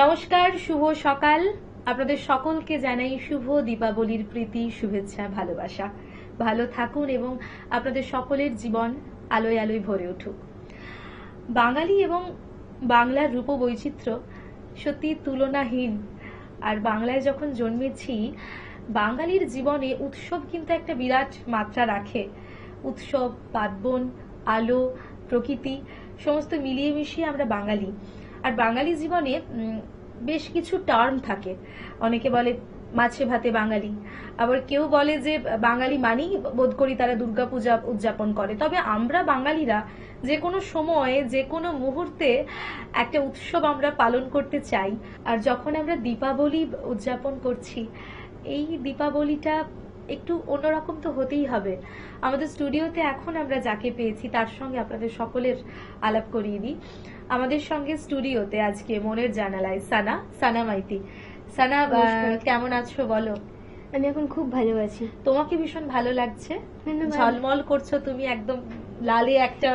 নমস্কার, শুভ সকাল। আপনাদের সকলকে জানাই শুভ দীপাবলির প্রীতি, শুভেচ্ছা, ভালোবাসা। ভালো থাকুন এবং আপনাদের সকলের জীবন আলোয় আলোয় ভরে উঠুক। বাঙালি এবং বাংলার রূপবৈচিত্র্য সত্যি তুলনাহীন। আর বাংলায় যখন জন্মেছি, বাঙালির জীবনে উৎসব কিন্তু একটা বিরাট মাত্রা রাখে। উৎসব, পার্বণ, আলো, প্রকৃতি সমস্ত মিলিয়ে মিশিয়ে আমরা বাঙালি। আর বাঙালি জীবনে বেশ কিছু টার্ম থাকে। অনেকে বলে মাছে ভাতে বাঙালি, আবার কেউ বলে যে বাঙালি মানেই বোধ করি তারা দুর্গাপূজা উদযাপন করে। তবে আমরা বাঙালিরা যে কোনো সময়ে যে কোনো মুহূর্তে একটা উৎসব আমরা পালন করতে চাই। আর যখন আমরা দীপাবলি উদযাপন করছি, এই দীপাবলিটা একটু অন্যরকম তো হতেই হবে। আমাদের স্টুডিওতে এখন আমরা যাকে পেয়েছি তার সঙ্গে আপনাদের সকলের আলাপ করিয়ে দিই। আমাদের সঙ্গে স্টুডিওতে আজকে মনের জানালায় সানা মাইতি। সানা, কেমন আছো বলো? আমি এখন খুব ভালো আছি। তোমাকে ভীষণ ভালো লাগছে, ঝলমল করছো তুমি, একদম লালে একটা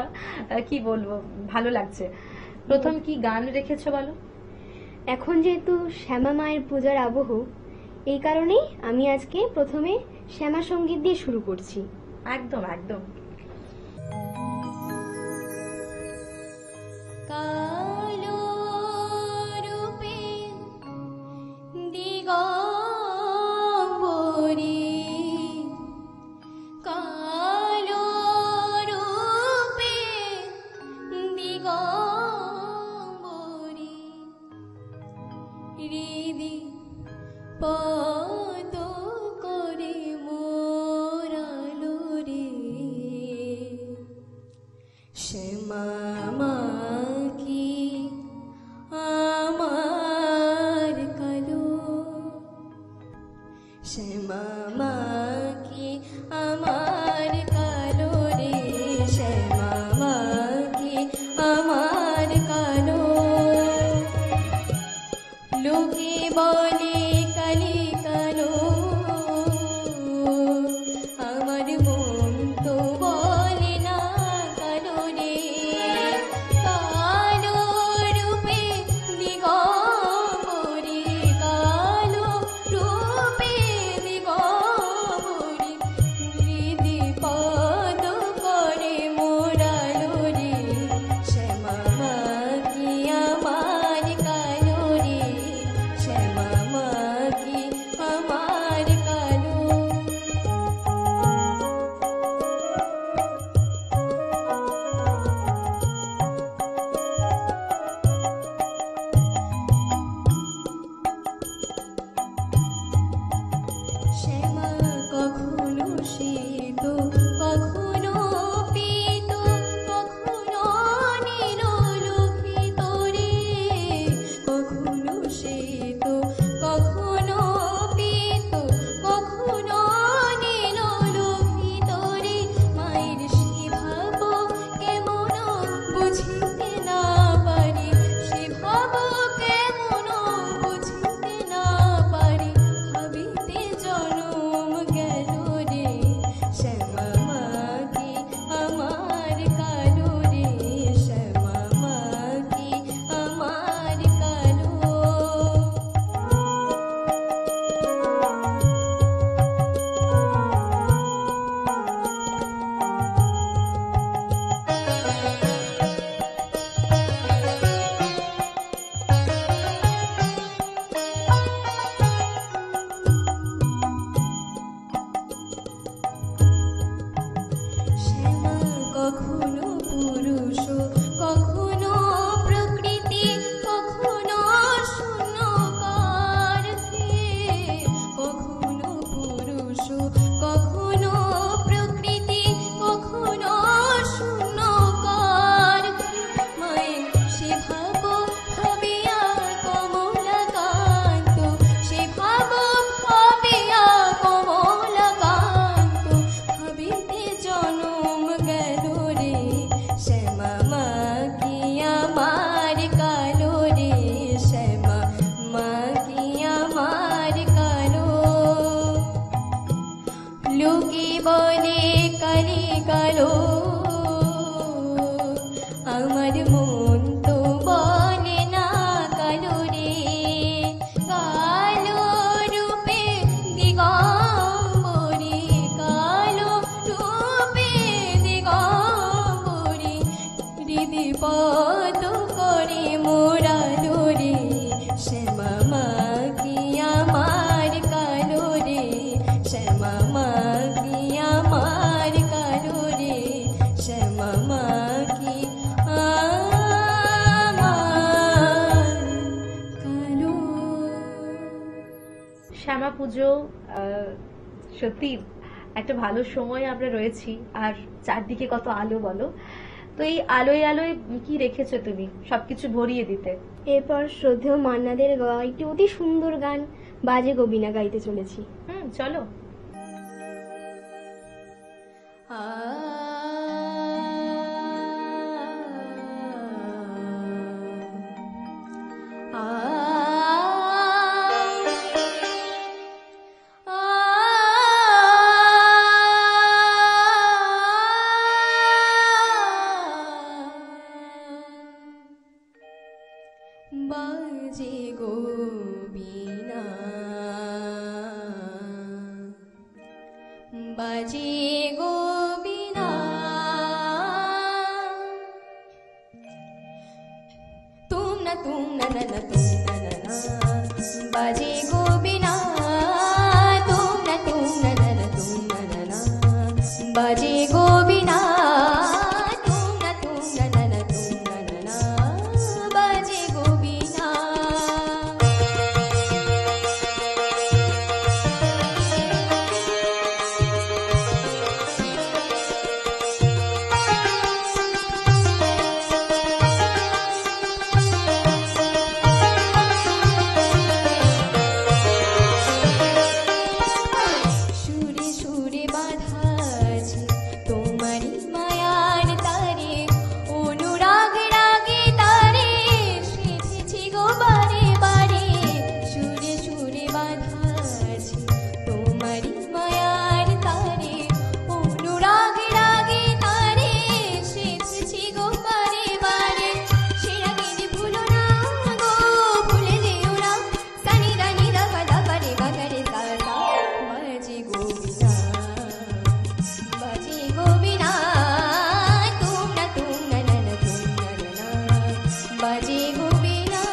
কি বলবো, ভালো লাগছে। প্রথম কি গান রেখেছো বলো? এখন যেহেতু শ্যামা মায়ের পূজার আবহ, এই কারণেই আমি আজকে প্রথমে শ্যামা সঙ্গীত দিয়ে শুরু করছি। একদম একদম। কালো রূপে দিগম্বরী, কালো রূপে দিগম্বরী, হৃদি পদ করে মোরালো রে, শ্যামা মা কি আমার কালো, শ্যামা মা কি আমার কালো রে, শ্যামা মা কি আমার কালো। লোকে বলে কালি কালো, আমার মন তো বলে না কালো রে। কালো রূপে দিগম্বরী, কালো রূপে দিগম্বরী, হৃদি পদ করে মোরালো রে, শ্যামা মা কি আমার কালো রে, শ্যামা মা কি আমার কালো। শ্যামা কখনো শীত, কখনো পীত, কখনো নীললোহিত রে, কখনো শীত, কখনো পীত, কখনো নীললোহিত রে। মায়ের সে ভাব কেমন বুঝিতে না পারি, সে ভাব কেমন বুঝিতে না পারি, ভাবিতে জনম গেল রে, শ্যামা মা কি আমার কালো রে, শ্যামা মা কি আমার কালো। শ্যামা কখনো পুরুষ, কখনো প্রকৃতি, কখনো শূন্যকার হে, কখনো পুরুষ, কখনো প্রকৃতি, কখনো শূন্যকার হে। মায়ের সে ভাব ভাবিয়া কমলাকান্ত, সে ভাব ভাবিয়া কমলাকান্ত, ভাবিতে জনম গেল রে, শ্যামা মা কি আমার কালো রে, শ্যামা মা কি আমার কালো। লোকে বলে কালি কালো, আমার মন তো বলে না কালো রে, পুজো, সত্যি একটা ভালো সময় আমরা রয়েছি, আর চারদিকে কত আলো বলো। তো এই আলোয় আলোয় কি রেখেছো তুমি সবকিছু ভরিয়ে দিতে? এরপর শ্রদ্ধেয় মান্নাদের গাওয়া একটি অতি সুন্দর গান বাজে গোবিনা গাইতে চলেছি। চলো। বাজে গোবিনা, বাজে গোবিনা, তুম না না না তুম না না, বাজে গোবিনা, তুম না না তুম না না, বাজে গোবিনা, তুম না না তুম না, বাজে গোবিনা। সুরে সুরে বাঁধা আছে তোমারই মায়ার তারে, অনুরাগ রাগে তারে সেধেছি গো বারে বারে। সুরে সুরে বাঁধা আছে তোমারই মায়ার তারে, অনুরাগ রাগে তারে সেধেছি গো বারে বারে। সে রাগের ভুলো না গো, ভুলে যেও না, সানি রানি দা গা বারে বাগারে সা সা। বাজে গোবিনা, বাজে গোবিনা, তুম না না না তুম না না, বাজে গোবিনা।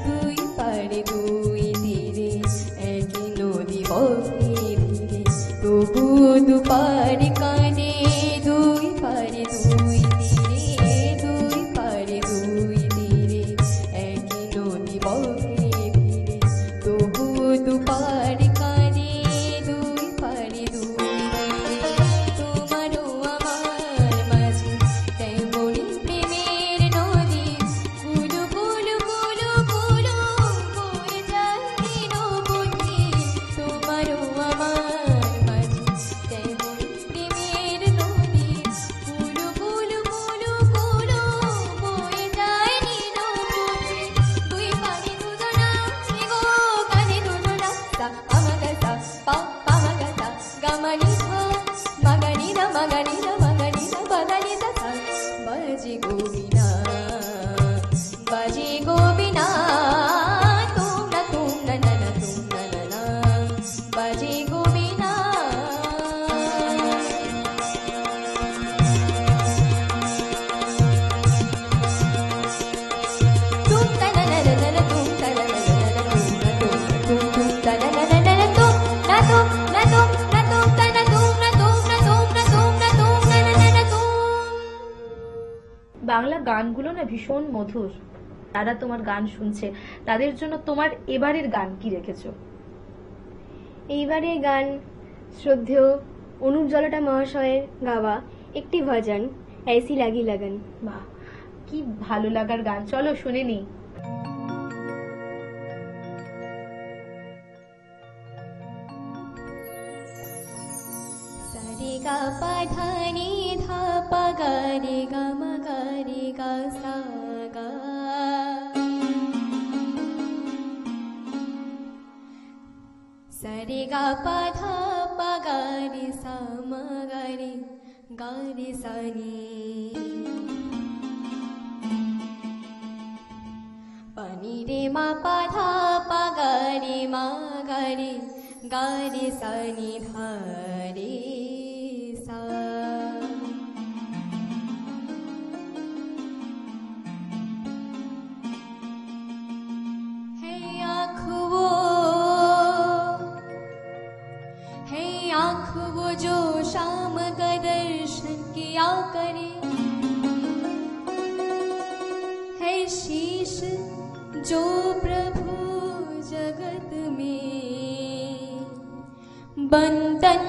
দুই পারে দুই তীরে একই নদী বহে ধীরে, তবু দুপারে কানে। দুই পারে দুই তীরে, দুই পারে দুই তীরে একই নদী বহে ধীরে, তবু দুপারে কানে। দুই পারে দুই তীরে তোমারও আমার মাঝে তেমনি প্রেমের নদী, কুলু কুলু কুলু কুলু বয়ে যায় দিনবন্দি। তোমারও আমার মাঝে তেমনি প্রেমের নদী, কুলু কুলু কুলু কুলু বয়ে যায় দিনবন্দি। দুই পারে দুজনা গো, কানে দুজনা, সা আমাগা সা পা পামাগা সা গামানি ধা, মাগানি দা মাগানি দা মাগানি দা বাগানি দা সা। বাজে গোবিনা, বাজে গোবিনা, তুম না না না তুম না না, বাজে গোবিনা। তুম তা না না না না তুম তা না না না না তুম তুম তা না না না না তুম না তুম না তুম না তুম তা না তুম না তুম না তুম না তুম না তুম না না না তুম। বাংলা গানগুলো না ভীষণ মধুর। তারা তোমার গান শুনছে, তাদের জন্য তোমার এবারের গান কি রেখেছো? এইবারের গান শ্রদ্ধেয় অনুপ জলোটা মহাশয়ের গাওয়া একটি ভজন, ऐसी लागी लगन। বাহ, কি ভালো লাগার গান, চলো শুনে নি। সারে গা পা ধা নি ধা পা গা রে গা মা গা রে গা সা গা। সারে গা পা ধা পা গা রে সা মা গা রে সা নি। পানি রে মা পা ধা পা গা রে মা গা রে সা নি ধা রে সা। जो प्रभु जगत में बंधन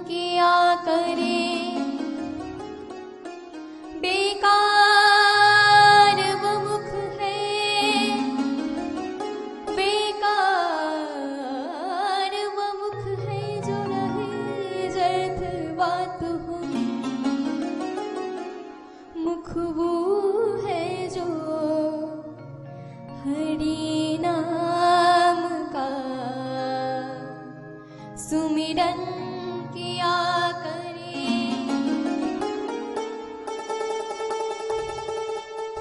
किया करे, बेकार वो मुख है, बेकार वो मुख है जो रहे व्यर्थ बात हो। मुख वो है जो हरि नाम का सुमिरन किया करे।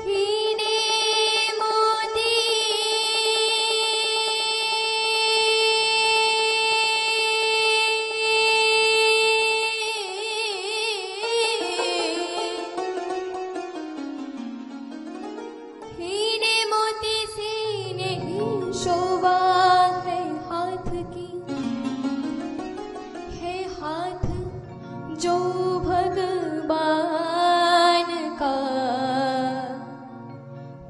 हीरे मोती हीरे मोती से नहीं शोभा है हाथ की, है हाथ जो भगवान का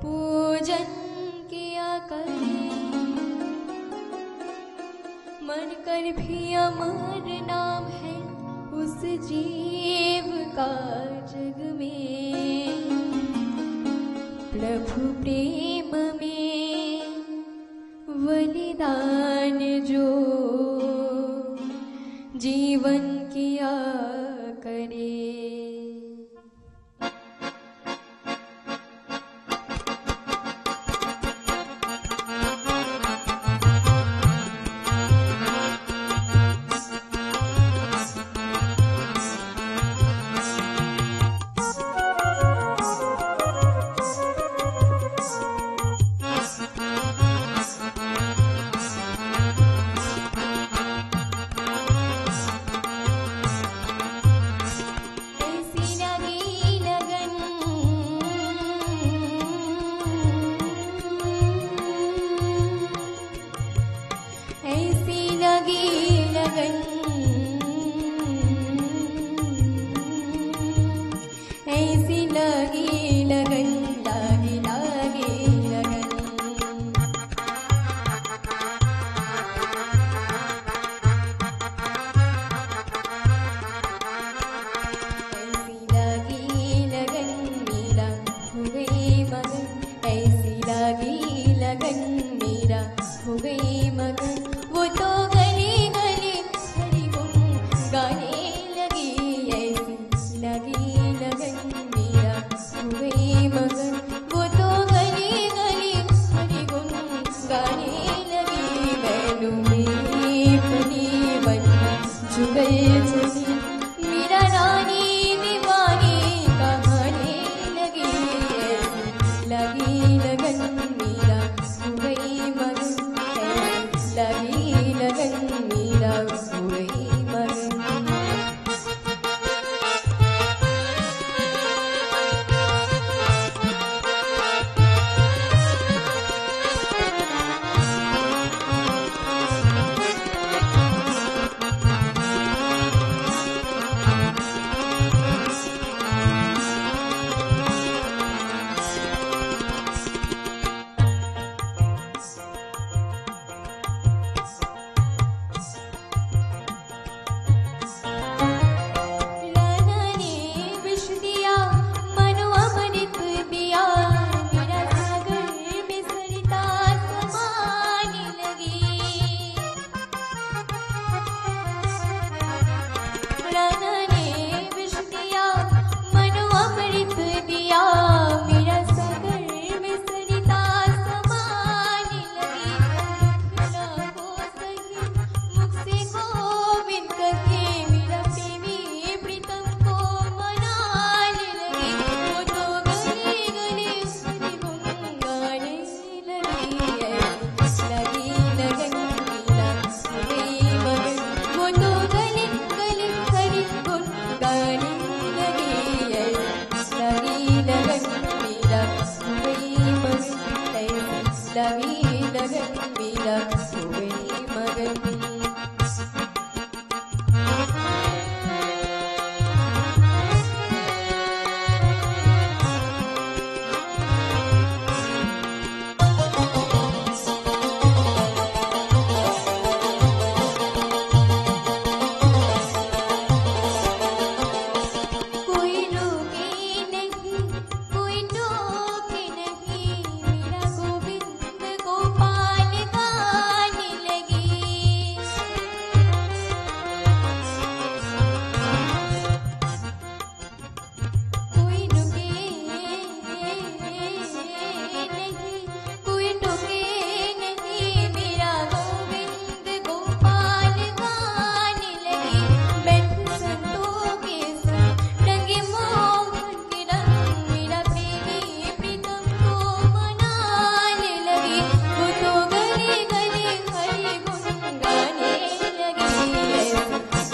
पूजन किया करे। मर कर भी अमर नाम है उस जीव का जग में। प्रभु प्रेम में बलिदान जो जीवन किया करे। ऐसी लगी लगन, ऐसी लगी लगन, लागी लागी लगन। ऐसी लगी लगन मेरा हो गई मगन, ऐसी लगी लगन मेरा हो गई मगन। वो तो गली गली हरि गुण गाने लगी, ऐसी लगी लगन मेरा हो गई मगन। वो तो गली गली हरि गुण गाने लगी। मैनू मेरी पुनी बन जुगल चली, मेरा रानी दीवानी कहाने लगी। ऐसी लगी लगन मेरा हो गई मगन, लगी लगन मेरा हो गई मगन।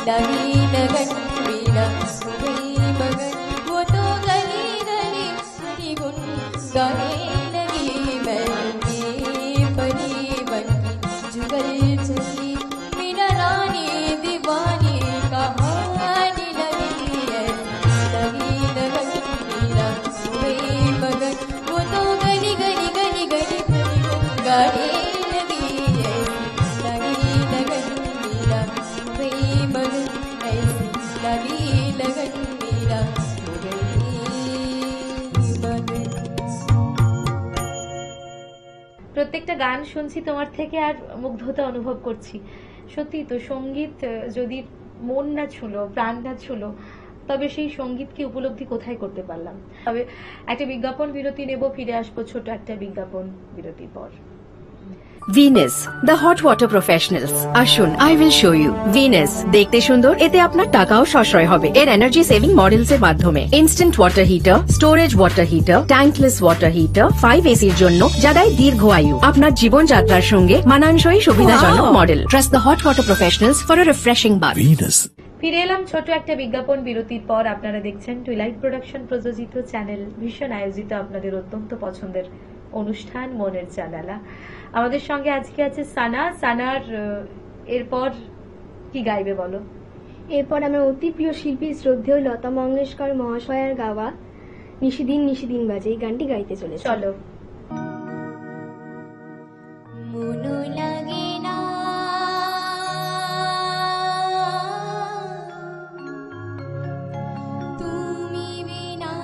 लगी लगन मेरा वही मगन वो तो गली गली हरी गुन गाने लगी बनके परी बनके जुगल चली मेरा रानी दीवानी कहानी लगी लगी लगन मेरा वही मगन वो तो गली गली गली गली हरी गुन गाने लगी लगी लगन मेरा वही मगन ऐसी लगी लगन मेरा वही मगन। প্রত্যেকটা গান শুনছি তোমার থেকে আর মুগ্ধতা অনুভব করছি। সত্যি তো সঙ্গীত যদি মন না ছুলো, প্রাণ না ছুলো, তবে সেই সঙ্গীতকে উপলব্ধি কোথায় করতে পারলাম। তবে একটা বিজ্ঞাপন বিরতি নেব, ফিরে আসবো ছোট একটা বিজ্ঞাপন বিরতির পর। Venus the hot water professionals. আসুন, I will show you. Venus দেখতে সুন্দর, এতে আপনার টাকাও সাশ্রয় হবে। এর এনার্জি সেভিং মডেলস এর মাধ্যমে instant water heater, storage water heater, tankless water heater, 5 এসির জন্য যা দেয় দীর্ঘ আয়ু। আপনার জীবনযাত্রার সঙ্গে মানানসই সুবিধাজনক model. Trust the hot water professionals for a refreshing bath. ফিরে এলাম ছোট একটা বিজ্ঞাপন বিরতির পর। আপনারা দেখছেন টুইলাইট প্রোডাকশন প্রযোজিত চ্যানেল ভীষণ আয়োজিত আপনাদের অত্যন্ত পছন্দের অনুষ্ঠান মনের জানালা। আমাদের সঙ্গে আজকে আছে সানা। সানার এরপর কি গাইবে বলো? এরপর আমার অতি প্রিয় শিল্পী শ্রদ্ধেয় লতা মঙ্গেশকর মহাশয়ার গাওয়া নিশিদিন নিশিদিন বাজে এই গানটি গাইতে চলেছে। চলো। মনো লাগে না তুমি বিনা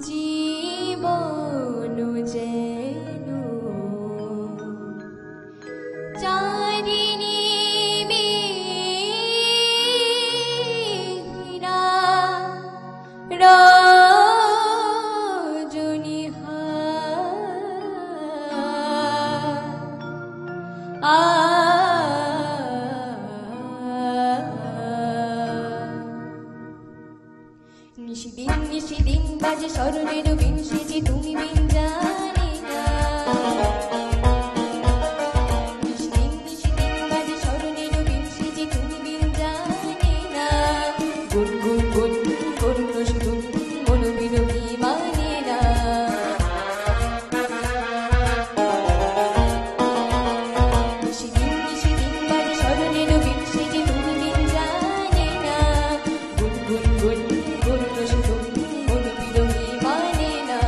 জীবন যেন চাঁদিনী মেঘনা রজনী নিশিদিন নিশিদিন বাজে স্মরণের বিন সেজে তুমি বিন জানি না নিশিদিন নিশিদিন বাজে স্মরণের বিন সেজে তুমি বিন জানি না গুন গুন গুন করুণ শুধু মন বিরোধী মানে না নিশিদিন নিশিদিন বাজে স্মরণের বিন সেজে তুমি বিন জানি না গুন গুন গুন করুণ শুধু মন বিরোধী মানে না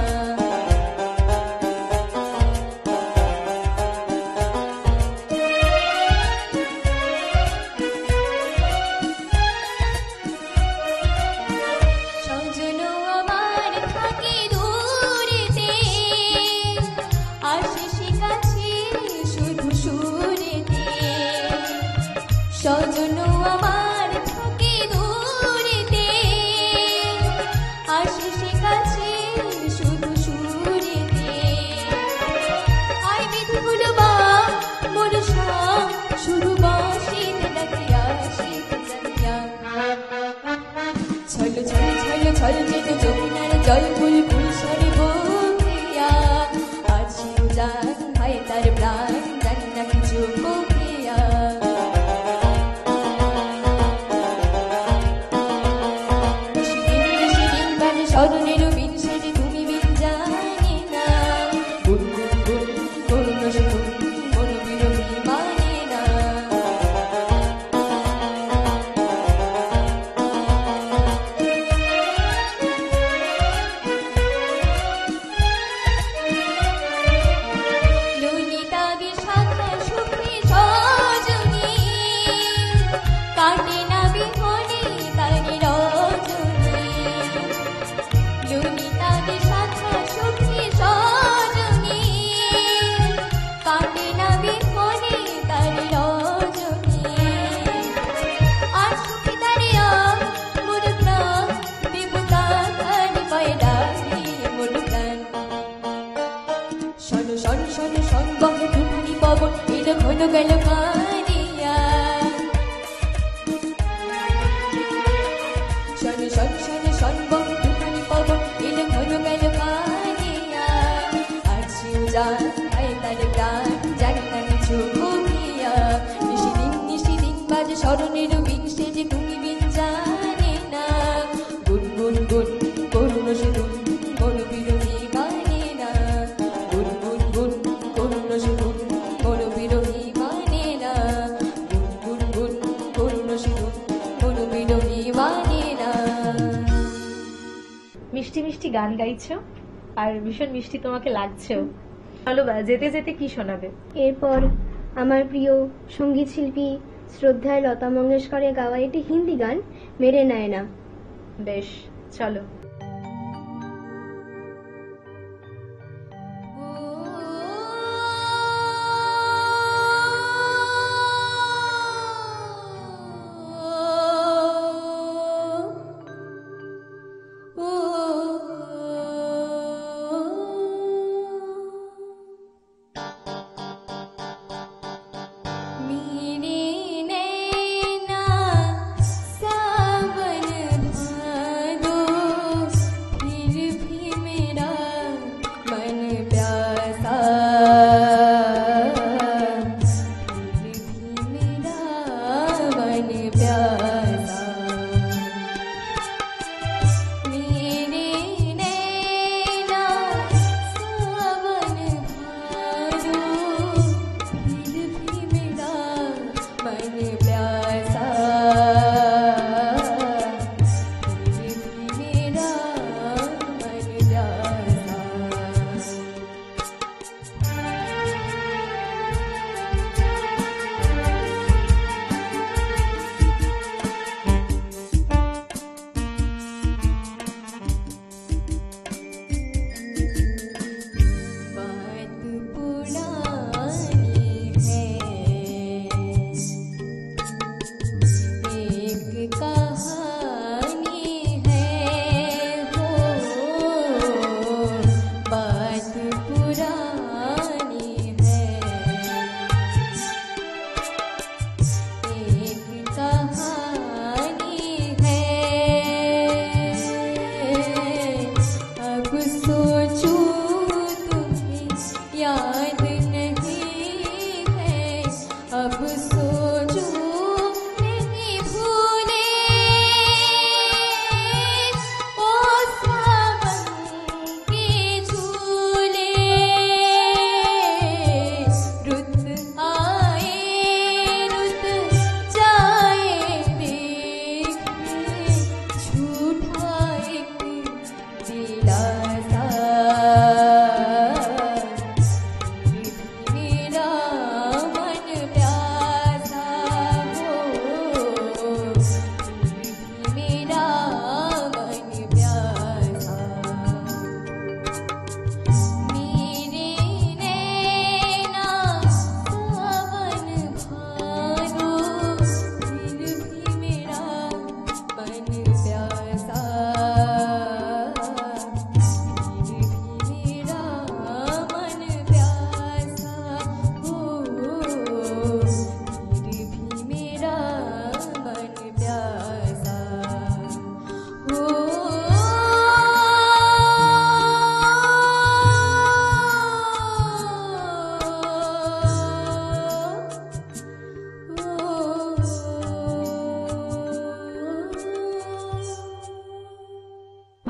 সজন আমার থাকে দূরেতে আসে সে কাছে শুধু সুরেতে সজন আমার থাকে দূরেতে আসে সে কাছে শুধু সুরেতে আই বিধুগুলো বা মনুষা শুধু বাসিতে ডাকিয়া শীত জানিয়া ছলো ছলো ছলো ছলো যেত যমুনার জল ফুল ফুল সরে বহিয়া আছে জান ভাই তার প্রাণ জানি না কিছু কহিয়া নিশিদিন নিশিদিন বাজে স্মরণের বিন সেজে তুমি বিন জানি না গুন গুন গুন করুণ শুধু মন বিরোধী মানে না ললিতা বিশাখা সুখী সজনী কাটে না বিহনে তারি রজনী ললিতা বিশাখা সুখী সজনী কাটে না বিহনে তারি রজনী আর সুখী তারিয়া মোর প্রাণ দেবতা তার পয়দা মোর প্রাণ শোনো শোনো শোনো শোন বহে তুফানি পবন এলো ঘন গেল কানিয়া শোনো শোনো শোনো শোন বহে তুফানি পবন এলো ঘন গেল কানিয়া আছি জান ভাই তার প্রাণ জানি না কিছু কহিয়া নিশিদিন নিশিদিন স্মরণের বিন সেজে তুমি বিন জানে না গুন গুন গুন করুণ সেতুন মন বিরোহী মানে না গুন গুন গুন করুণ সেতুন মন বিরোহী মানে না গুন গুন গুন করুণ সেতুন মন বিরোহী মানে না। মিষ্টি মিষ্টি গান গাইছো আর ভীষণ মিষ্টি তোমাকে লাগছেও। চলো যেতে যেতে কি শোনাবে? এরপর আমার প্রিয় সঙ্গীত শিল্পী শ্রদ্ধায় লতা মঙ্গেশকরের গাওয়া একটি হিন্দি গান মেরে নায়না। বেশ, চলো।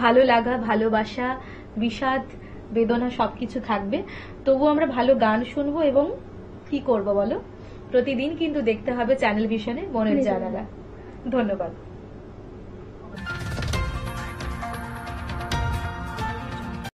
ভালো লাগা, ভালোবাসা, বিষাদ, বেদনা সবকিছু থাকবে। তবু আমরা ভালো গান শুনবো এবং কি করব বলো, প্রতিদিন কিন্তু দেখতে হবে চ্যানেল ভিশনে মনের জানালা। ধন্যবাদ।